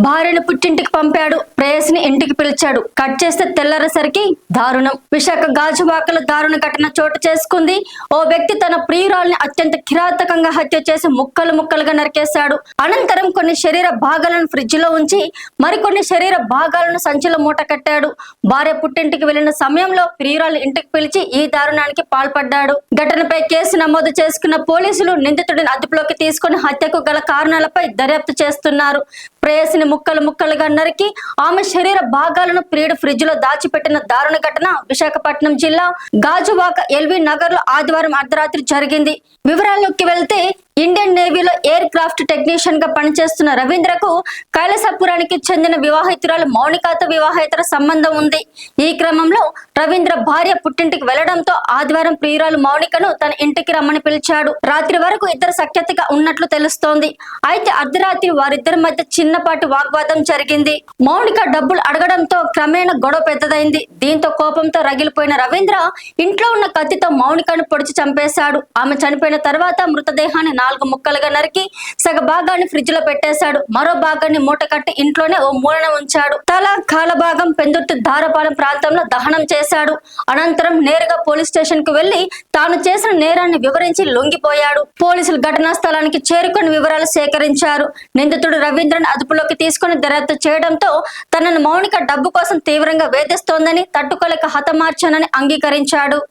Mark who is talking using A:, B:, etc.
A: భార్యను పుట్టింటికి పంపాడు, ప్రేయసిని ఇంటికి పిలిచాడు. కట్ చేస్తే తెల్లరేసరికి దారుణం. విశాఖ గాజువాకలో దారుణ ఘటన చోటు చేసుకుంది. ఓ వ్యక్తి తన ప్రియురాల్ని అత్యంత కిరాతకంగా హత్య చేసి ముక్కలు ముక్కలుగా నరికేశాడు. అనంతరం కొన్ని శరీర భాగాలను ఫ్రిడ్జ్ లో ఉంచి మరికొన్ని శరీర భాగాలను సంచిలో మూట కట్టాడు. భార్య పుట్టింటికి వెళ్లిన సమయంలో ప్రియురాలు ఇంటికి పిలిచి ఈ దారుణానికి పాల్పడ్డాడు. ఘటనపై కేసు నమోదు చేసుకున్న పోలీసులు నిందితుడిని అదుపులోకి తీసుకుని హత్యకు గల కారణాలపై దర్యాప్తు చేస్తున్నారు. ప్రేయసిని ముక్కలు ముక్కలుగా నరికి ఆమె శరీర భాగాలను ప్రియుడు ఫ్రిడ్జ్ లో దాచిపెట్టిన దారుణ ఘటన విశాఖపట్నం జిల్లా గాజువాక ఎల్వి నగర్ లో ఆదివారం అర్ధరాత్రి జరిగింది. వివరాల్లోకి వెళ్తే ఇండియన్ నేవీలో ఎయిర్ క్రాఫ్ట్ టెక్నీషియన్ గా పనిచేస్తున్న రవీంద్రకు కైలాసపురానికి చెందిన వివాహితురాలు మౌనికాతో వివాహేతర సంబంధం ఉంది. ఈ క్రమంలో రవీంద్ర భార్య పుట్టింటికి వెళ్లడంతో ఆదివారం ప్రియురాలు మౌనికను తన ఇంటికి రమ్మని పిలిచాడు. రాత్రి వరకు ఇద్దరు సఖ్యతగా ఉన్నట్లు తెలుస్తోంది. అయితే అర్ధరాత్రి వారిద్దరి మధ్య చిన్నపాటి వాగ్వాదం జరిగింది. మౌనిక డబ్బులు అడగడంతో క్రమేణా గొడవ పెద్దదైంది. దీంతో కోపంతో రగిలిపోయిన రవీంద్ర ఇంట్లో ఉన్న కత్తితో మౌనికను పొడిచి చంపేశాడు. ఆమె చనిపోయిన తర్వాత మృతదేహాన్ని 4 ముక్కలుగా నరికి సగ భాగాన్ని ఫ్రిడ్జ్ లో పెట్టేశాడు. మరో భాగాన్ని మూట కట్టి ఇంట్లోనే ఓ మూలన ఉంచాడు. తల కాల భాగం పెందుర్తి ధారపాలెం ప్రాంతంలో దహనం చేశాడు. అనంతరం నేరుగా పోలీస్ స్టేషన్ కు వెళ్లి తాను చేసిన నేరాన్ని వివరించి లొంగిపోయాడు. పోలీసులు ఘటనా స్థలానికి చేరుకొని వివరాలు సేకరించారు. నిందితుడు రవీంద్రను అదుపులోకి తీసుకుని దర్యాప్తు చేయడంతో తనను మౌనిక డబ్బు కోసం తీవ్రంగా వేధిస్తోందని, తట్టుకోలేక హతమార్చానని అంగీకరించాడు.